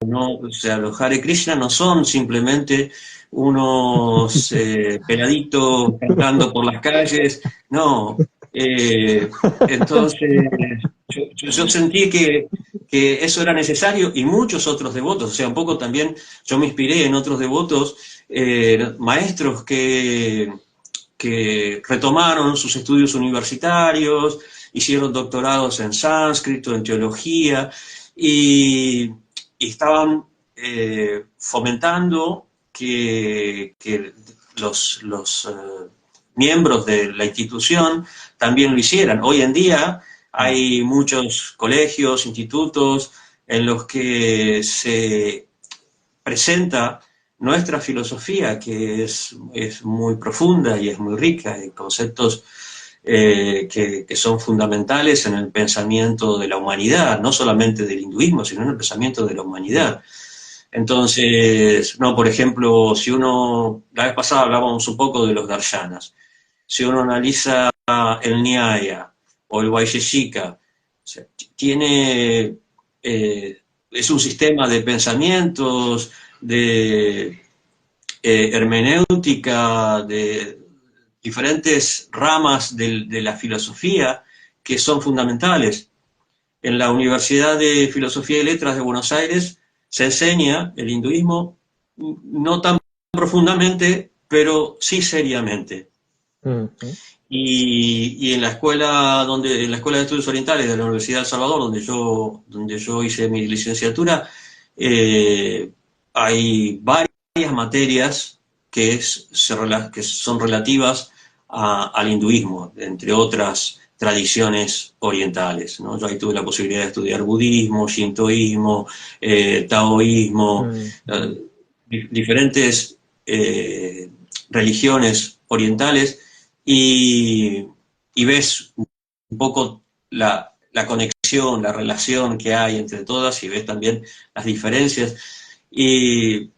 ¿no? O sea, los Hare Krishna no son simplemente unos peladitos cantando por las calles, no. Entonces, yo sentí que eso era necesario y muchos otros devotos, o sea, un poco también yo me inspiré en otros devotos, maestros que retomaron sus estudios universitarios, hicieron doctorados en sánscrito, en teología, y estaban fomentando que los miembros de la institución también lo hicieran. Hoy en día hay muchos colegios, institutos en los que se presenta nuestra filosofía, que es muy profunda y es muy rica, hay conceptos que son fundamentales en el pensamiento de la humanidad, no solamente del hinduismo, sino en el pensamiento de la humanidad. Entonces, no, por ejemplo, si uno, la vez pasada hablábamos un poco de los darshanas, si uno analiza el Nyaya o el Vaisheshika, o sea, tiene, es un sistema de pensamientos, de hermenéutica, de diferentes ramas de la filosofía que son fundamentales. En la Universidad de Filosofía y Letras de Buenos Aires se enseña el hinduismo no tan profundamente, pero sí seriamente. Y en la escuela en la Escuela de Estudios Orientales de la Universidad de El Salvador, donde yo hice mi licenciatura, hay varias materias que son relativas al hinduismo, entre otras tradiciones orientales, ¿no? Yo ahí tuve la posibilidad de estudiar budismo, shintoísmo, taoísmo, diferentes religiones orientales, y ves un poco la conexión, la relación que hay entre todas, y ves también las diferencias. Y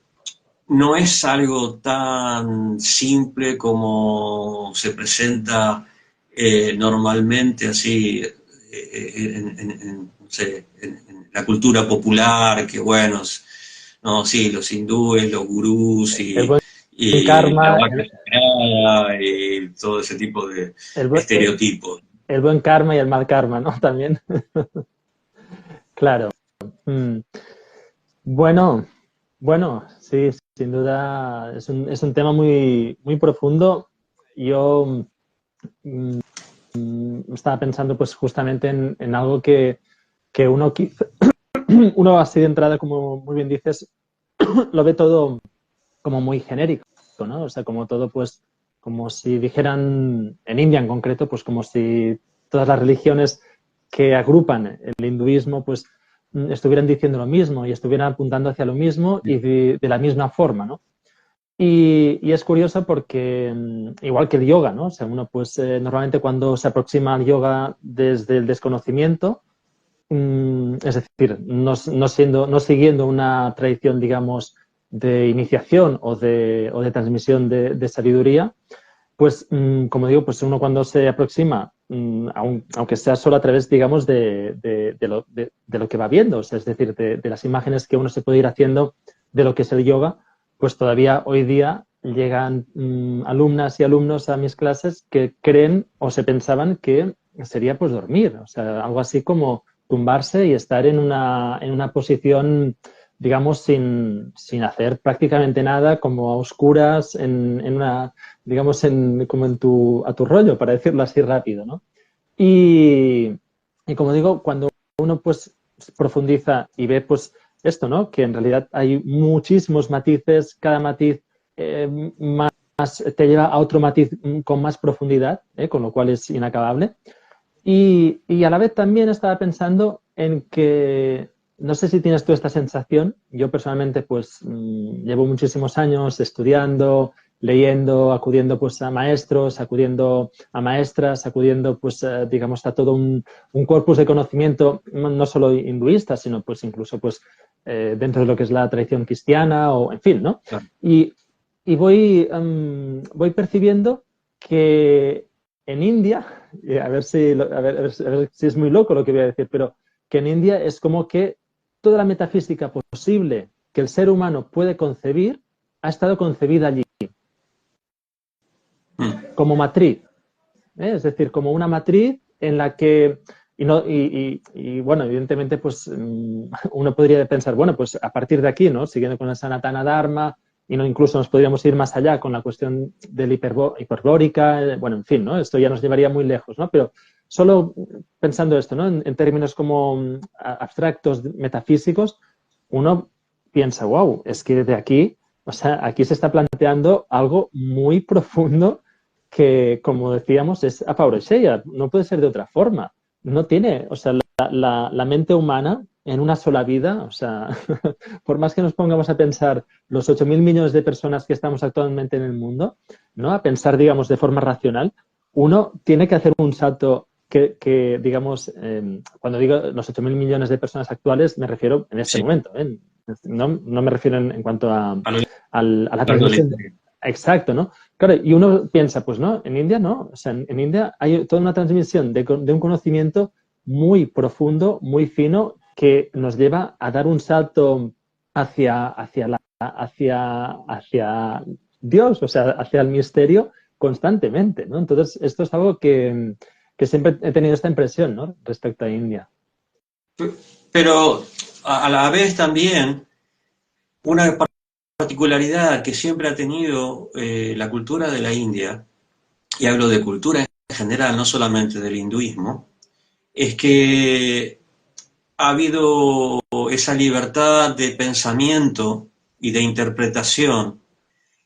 no es algo tan simple como se presenta normalmente, así, no sé, en la cultura popular, que bueno, no, sí, los hindúes, los gurús El buen y la karma, vaca sagrada y todo ese tipo de el, bu- estereotipos. el buen karma y el mal karma, ¿no? También. Claro. Mm. Bueno, bueno, sí, sin duda es un tema muy, muy profundo. Yo mm, estaba pensando pues justamente en algo que uno quizá, uno así de entrada, como muy bien dices, lo ve todo como muy genérico, ¿no? O sea, como todo, pues, como si dijeran, en India en concreto, pues como si todas las religiones que agrupan el hinduismo, pues, estuvieran diciendo lo mismo y estuvieran apuntando hacia lo mismo y de la misma forma, ¿no? Y es curioso porque, igual que el yoga, ¿no? O sea, uno, pues, normalmente cuando se aproxima al yoga desde el desconocimiento, es decir, no siguiendo una tradición, digamos, de iniciación o de transmisión de sabiduría, pues, como digo, pues uno cuando se aproxima, aunque sea solo a través, digamos, de lo que va viendo, o sea, es decir, de las imágenes que uno se puede ir haciendo de lo que es el yoga, pues todavía hoy día llegan alumnas y alumnos a mis clases que creen o se pensaban que sería pues dormir, o sea, algo así como tumbarse y estar en una posición, digamos, sin hacer prácticamente nada, como a oscuras, en una, digamos, como a tu rollo, para decirlo así rápido, ¿no? Y, y como digo, cuando uno pues profundiza y ve pues esto, ¿no? Que en realidad hay muchísimos matices, cada matiz más te lleva a otro matiz con más profundidad, con lo cual es inacabable. Y a la vez también estaba pensando en que, no sé si tienes tú esta sensación, yo personalmente pues llevo muchísimos años estudiando, leyendo, acudiendo pues a maestros, acudiendo a maestras, acudiendo pues digamos a todo un corpus de conocimiento, no solo hinduista, sino pues incluso pues dentro de lo que es la tradición cristiana o en fin, ¿no? Claro. Y, y voy percibiendo que en India, a ver si es muy loco lo que voy a decir, pero que en India es como que toda la metafísica posible que el ser humano puede concebir, ha estado concebida allí, como matriz. Es decir, como una matriz en la que, bueno, evidentemente, pues uno podría pensar, bueno, pues a partir de aquí, ¿no? Siguiendo con el Sanatana Dharma, y no incluso nos podríamos ir más allá con la cuestión de la hiperbórica, bueno, en fin, ¿no? Esto ya nos llevaría muy lejos, ¿no? Pero solo pensando esto, ¿no? En términos como abstractos, metafísicos, uno piensa, wow, es que desde aquí, o sea, aquí se está planteando algo muy profundo que, como decíamos, es apaurexeia, no puede ser de otra forma. No tiene, o sea, la mente humana en una sola vida, o sea, por más que nos pongamos a pensar los 8.000 millones de personas que estamos actualmente en el mundo, ¿no? A pensar, digamos, de forma racional, uno tiene que hacer un salto que digamos, cuando digo los 8.000 millones de personas actuales, me refiero en este momento, ¿eh? No me refiero en cuanto a la transmisión. Exacto, ¿no? Claro, y uno piensa, pues no, en India no. O sea, en India hay toda una transmisión de un conocimiento muy profundo, muy fino, que nos lleva a dar un salto hacia Dios, o sea, hacia el misterio constantemente, ¿no? Entonces, esto es algo que siempre he tenido esta impresión, ¿no? Respecto a India. Pero a la vez también una particularidad que siempre ha tenido la cultura de la India, y hablo de cultura en general, no solamente del hinduismo, es que ha habido esa libertad de pensamiento y de interpretación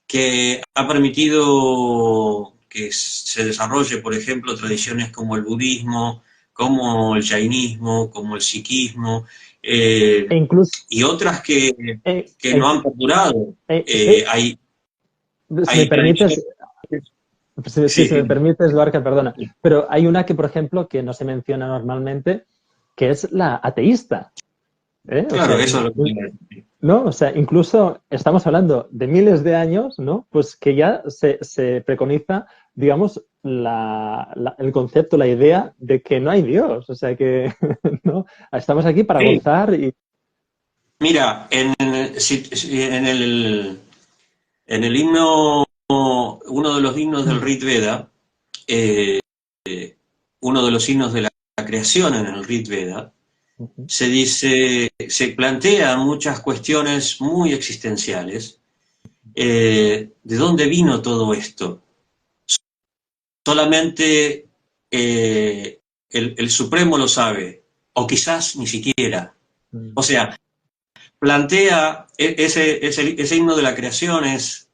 que ha permitido que se desarrolle, por ejemplo, tradiciones como el budismo, como el jainismo, como el sikhismo, incluso, y otras que no han perdurado. Hay si me permites, sí, si me permites, Luarca, perdona, pero hay una que, por ejemplo, que no se menciona normalmente, que es la ateísta. Claro, o sea, eso es lo que... ¿no? O sea, incluso estamos hablando de miles de años, ¿no? Pues que ya se preconiza, digamos, el concepto, la idea de que no hay Dios. O sea que, ¿no? Estamos aquí para Sí. gozar y... Mira, en el himno, uno de los himnos del Rig Veda, eh, uno de los himnos de la creación en el Rig Veda, se dice, se plantean muchas cuestiones muy existenciales. ¿De dónde vino todo esto? Solamente el Supremo lo sabe, o quizás ni siquiera. O sea, plantea ese himno de la creación es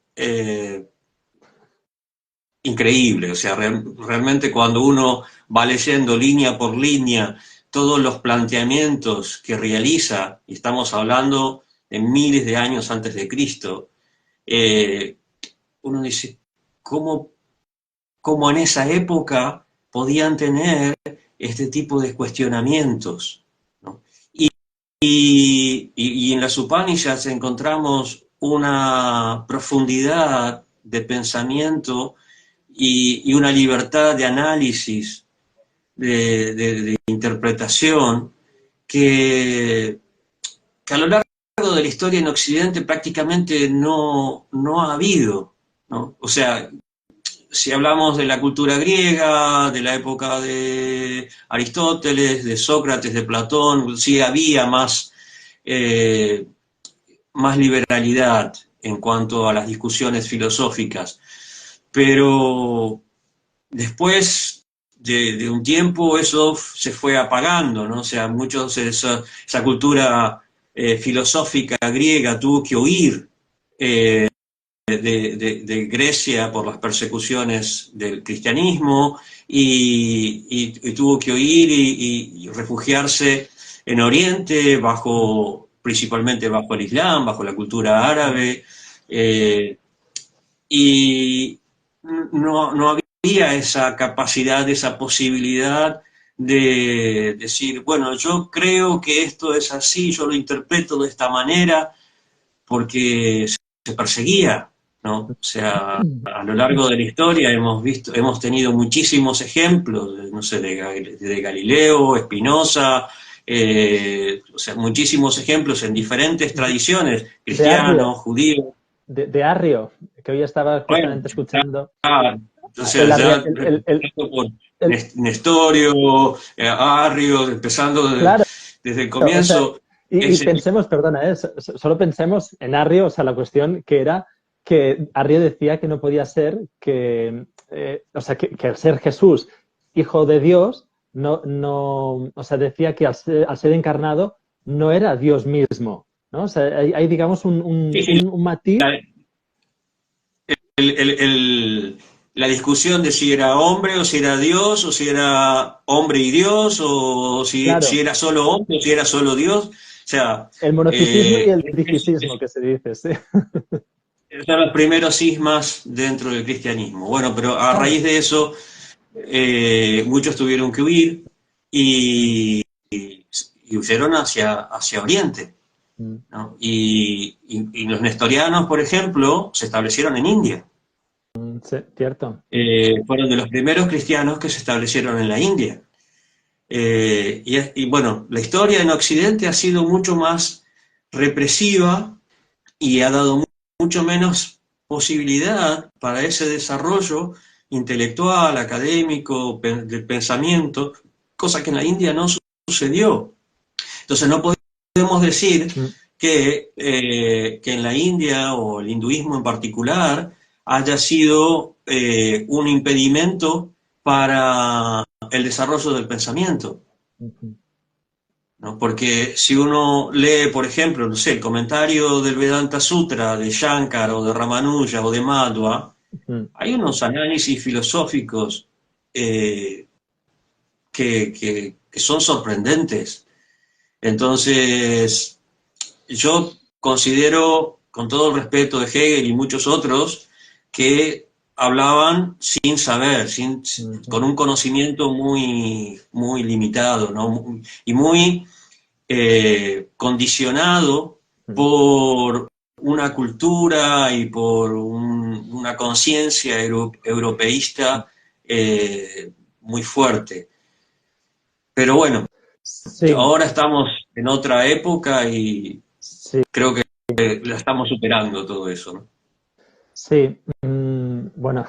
increíble. O sea, realmente cuando uno va leyendo línea por línea todos los planteamientos que realiza, y estamos hablando de miles de años antes de Cristo, uno dice, ¿cómo en esa época podían tener este tipo de cuestionamientos? ¿No? Y en las Upanishads encontramos una profundidad de pensamiento y una libertad de análisis, de interpretación, que a lo largo de la historia en Occidente prácticamente no ha habido, ¿no? O sea, si hablamos de la cultura griega, de la época de Aristóteles, de Sócrates, de Platón, sí había más liberalidad en cuanto a las discusiones filosóficas, pero después de un tiempo eso se fue apagando, ¿no? O sea, esa cultura filosófica griega tuvo que huir de Grecia por las persecuciones del cristianismo y tuvo que huir y refugiarse en Oriente, principalmente bajo el Islam, bajo la cultura árabe, y no había esa capacidad, esa posibilidad de decir, bueno, yo creo que esto es así, yo lo interpreto de esta manera, porque se perseguía, ¿no? O sea, a lo largo de la historia hemos tenido muchísimos ejemplos, no sé, de Galileo, Spinoza, o sea, muchísimos ejemplos en diferentes tradiciones, De Arrio, cristianos, judíos. de Arrio, que hoy estaba Bueno, justamente escuchando. o sea, El, ya el- empezando por el- Nestorio, Arrio, empezando claro, desde el o sea, comienzo, y ese tipo. pensemos, perdona, solo pensemos en Arrio, o sea, la cuestión que era que Arrio decía que no podía ser que, o sea, que al ser Jesús, hijo de Dios, o sea, decía que al ser encarnado no era Dios mismo, ¿no? O sea, hay digamos, Sí, sí, un matiz. la, la discusión de si era hombre o si era Dios, o si era hombre y Dios, o si Claro, era solo hombre o si era solo Dios. O sea, el monofisismo y el es- trifisismo que se dice, sí. son los primeros cismas dentro del cristianismo. Bueno, pero a Claro. raíz de eso, muchos tuvieron que huir y, y huyeron hacia Oriente, Mm, ¿no? Y los nestorianos, por ejemplo, se establecieron en India. sí, cierto. Fueron de los primeros cristianos que se establecieron en la India. Bueno, la historia en Occidente ha sido mucho más represiva y ha dado mucho menos posibilidad para ese desarrollo intelectual, académico, del pensamiento, cosa que en la India no sucedió. Entonces no podemos decir Mm, que en la India o el hinduismo en particular haya sido un impedimento para el desarrollo del pensamiento, ujú, ¿no? Porque si uno lee, por ejemplo, no sé, el comentario del Vedanta Sutra de Shankar o de Ramanuja o de Madhva, mm, hay unos análisis filosóficos eh, que son sorprendentes. Entonces, yo considero, con todo el respeto de Hegel y muchos otros, que hablaban sin saber, ujú, con un conocimiento muy, muy limitado, ¿no? Y muy condicionado mm. por una cultura y por una conciencia europeísta muy fuerte. Pero bueno, Sí, ahora estamos en otra época y sí, creo que la estamos superando todo eso, ¿no? sí. Bueno,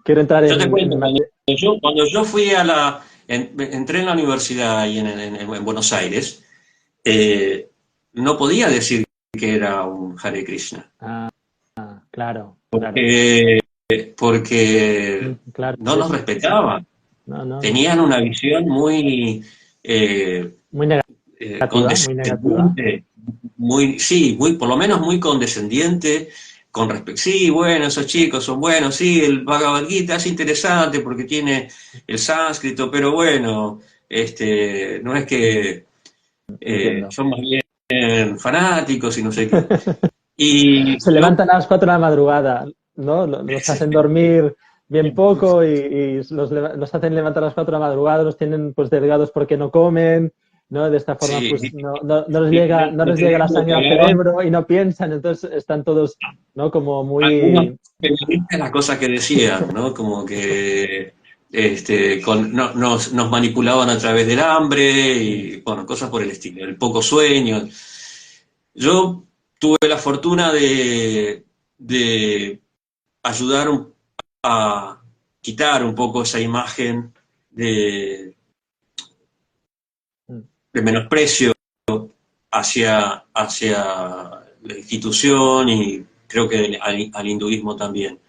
quiero entrar Yo te cuento, en materia. cuando yo fui entré en la universidad y en Buenos Aires, eh, no podía decir que era un Hare Krishna, Ah, claro, claro. porque Claro, no sí, nos sí, sí. respetaban. No, no, no. Tenían una visión muy eh, Muy negativa, muy negativa. condescendiente, muy, sí, muy, por lo menos muy condescendiente con respecto. Sí, bueno, esos chicos son buenos, sí, el Bhagavad Gita es interesante porque tiene el sánscrito, pero bueno, no es Mm, que entiendo. son más bien fanáticos y no sé qué. Y Se yo, levantan a las 4 de la madrugada, ¿no? Los hacen dormir bien poco y los hacen levantar a las 4 de la madrugada, los tienen pues delgados porque no comen, ¿no? De esta forma sí, pues no les llega la sangre al hablaban cerebro y no piensan, entonces están todos, ¿no? Como algunos muy... periodistas las cosas que decían, ¿no? Como que nos manipulaban a través del hambre Mm, y, bueno, cosas por el estilo, el poco sueño. Yo tuve la fortuna de ayudar a quitar un poco esa imagen de, mm, de menosprecio hacia la institución y creo que al hinduismo también.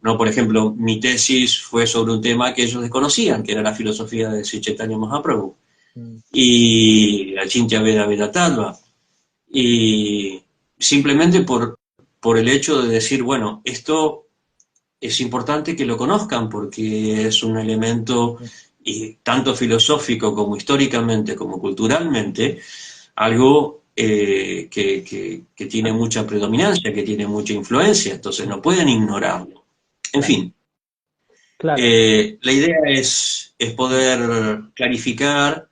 No, por ejemplo, mi tesis fue sobre un tema que ellos desconocían, que era la filosofía de Sri Chaitanya Mahaprabhu mm, y la Chintya Veda Veda Tattva. Y simplemente por el hecho de decir, bueno, esto es importante que lo conozcan porque es un elemento mm, y tanto filosófico como históricamente como culturalmente, algo que tiene mucha predominancia, que tiene mucha influencia, entonces mm, no pueden ignorarlo. En claro, fin, claro. la idea es poder clarificar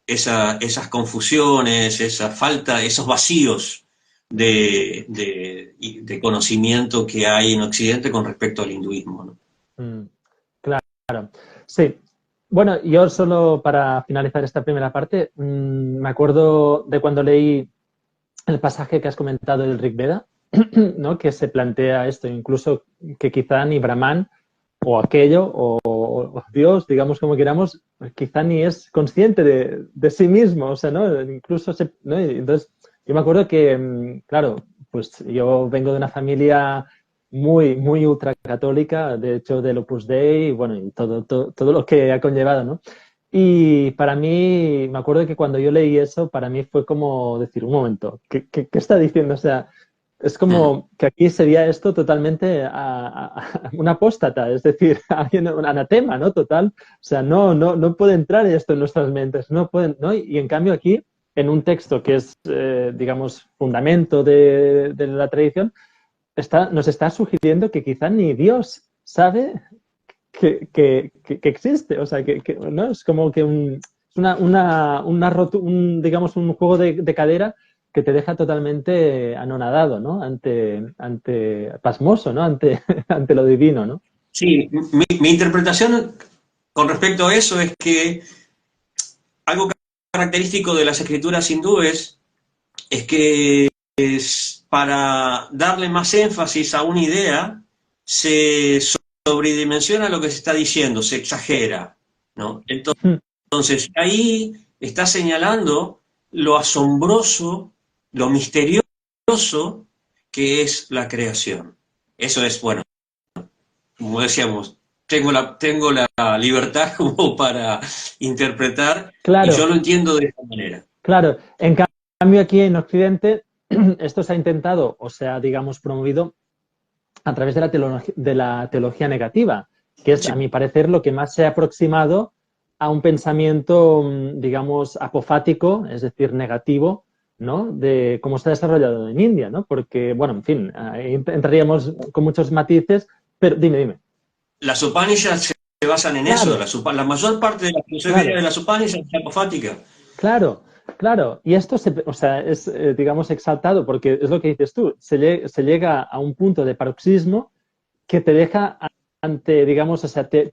esas confusiones, esa falta, esos vacíos de conocimiento que hay en Occidente con respecto al hinduismo, ¿no? Mm, claro. Sí, Bueno, yo solo para finalizar esta primera parte, me acuerdo de cuando leí el pasaje que has comentado del Rig Veda, ¿no? Que se plantea esto, incluso que quizá ni Brahman o aquello o Dios, digamos como queramos, quizá ni es consciente de sí mismo, o sea, ¿no? Incluso, ¿no? Entonces, yo me acuerdo que, claro, pues yo vengo de una familia muy ultracatólica, de hecho del Opus Dei, y bueno, y todo lo que ha conllevado, ¿no? Y para mí, me acuerdo que cuando yo leí eso, para mí fue como decir, un momento, ¿qué está diciendo? O sea, es como que aquí sería esto totalmente un apóstata, es decir, alguien, un anatema, ¿no? Total. O sea, no puede entrar esto en nuestras mentes, no pueden, ¿no? Y en cambio aquí, en un texto que es, digamos, fundamento de la tradición, nos está sugiriendo que quizá ni Dios sabe que existe. O sea, ¿no? Es como que es digamos, un juego de cadera que te deja totalmente anonadado, ¿no? Pasmoso, ¿no? Ante lo divino, ¿no? Sí, mi interpretación con respecto a eso es que algo característico de las escrituras hindúes es que para darle más énfasis a una idea, se sobredimensiona lo que se está diciendo, se exagera, ¿no? Entonces, ahí está señalando lo asombroso, lo misterioso que es la creación. Eso es, bueno, como decíamos, tengo la libertad como para interpretar y Claro, yo lo entiendo de esta manera. claro. En cambio, aquí en Occidente, esto se ha intentado, o sea, digamos, promovido a través de la teología negativa, que es, Sí. a mi parecer, lo que más se ha aproximado a un pensamiento, digamos, apofático, es decir, negativo, ¿no? De cómo se ha desarrollado en India, ¿no? Porque, bueno, en fin, ahí entraríamos con muchos matices, pero dime. Las Upanishads se basan en eso, Claro, la mayor parte de la filosofía claro. de las Upanishads es apofática. Claro, claro. Y esto o sea, es, digamos, exaltado porque es lo que dices tú, se llega a un punto de paroxismo que te deja ante, digamos, o sea, te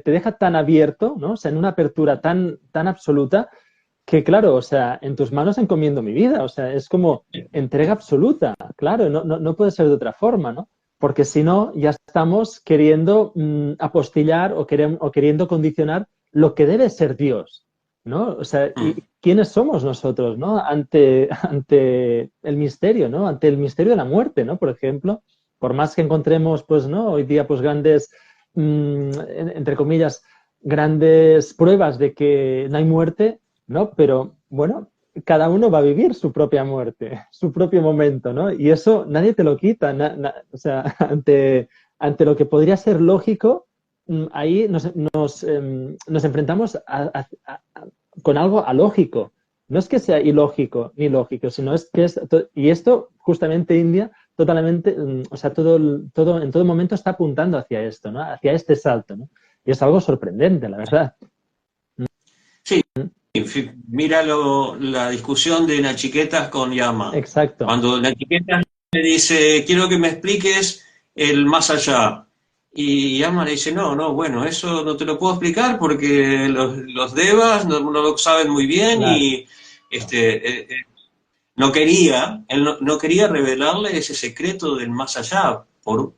deja tan abierto, ¿no? O sea, en una apertura tan absoluta que, claro, o sea, en tus manos encomiendo mi vida, o sea, es como entrega absoluta, claro, no puede ser de otra forma, ¿no? Porque si no, ya estamos queriendo apostillar o queriendo condicionar lo que debe ser Dios, ¿no? O sea, ¿y quiénes somos nosotros, ¿no? Ante el misterio, ¿no? Ante el misterio de la muerte, ¿no? Por ejemplo, por más que encontremos, pues, ¿no? Hoy día, pues, grandes, entre comillas, grandes pruebas de que no hay muerte, ¿no? Pero, bueno, cada uno va a vivir su propia muerte, su propio momento, ¿no? Y eso nadie te lo quita. O sea, ante lo que podría ser lógico, ahí nos enfrentamos con algo alógico. No es que sea ilógico ni lógico, sino es que es... Y esto, justamente, India, totalmente, o sea, en todo momento está apuntando hacia esto, ¿no? Hacia este salto, ¿no? Y es algo sorprendente, la verdad. Sí, mira la discusión de Nachiquetas con Yama. Exacto. Cuando Nachiquetas le dice, quiero que me expliques el más allá. Y Yama le dice, no, bueno, eso no te lo puedo explicar porque los devas no lo saben muy bien Claro. y él no quería revelarle ese secreto del más allá por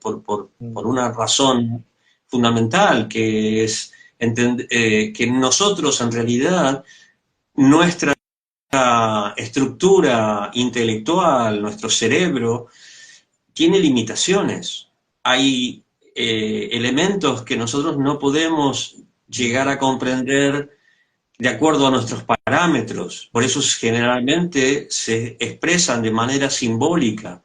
una razón fundamental, que es que nosotros en realidad, nuestra estructura intelectual, nuestro cerebro, tiene limitaciones. Hay elementos que nosotros no podemos llegar a comprender de acuerdo a nuestros parámetros. Por eso generalmente se expresan de manera simbólica.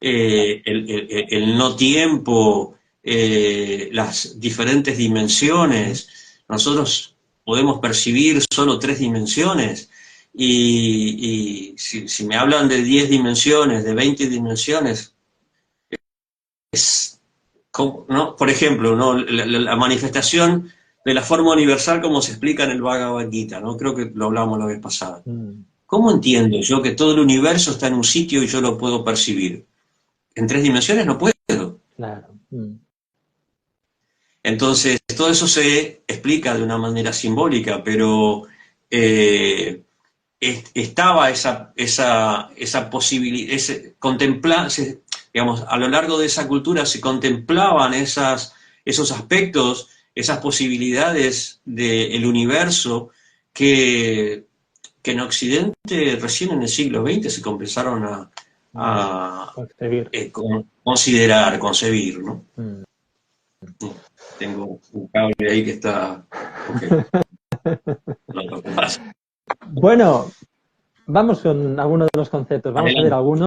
El no tiempo, las diferentes dimensiones. Nosotros podemos percibir solo 3 dimensiones y si me hablan de 10 dimensiones, de 20 dimensiones, es, ¿no? Por ejemplo, ¿no? La manifestación de la forma universal como se explica en el Bhagavad Gita, ¿no? Creo que lo hablamos la vez pasada. ¿Cómo entiendo yo que todo el universo está en un sitio y yo lo puedo percibir? En 3 dimensiones no puedo. Claro. Entonces, todo eso se explica de una manera simbólica, pero estaba esa posibilidad, digamos, a lo largo de esa cultura se contemplaban esos aspectos, esas posibilidades del universo que en Occidente recién en el siglo XX se comenzaron a concebir. considerar, concebir, ¿no? Mm. Tengo un cable ahí que está... Okay. No, Bueno, vamos con algunos de los conceptos. Vamos a ver Adelante. algunos.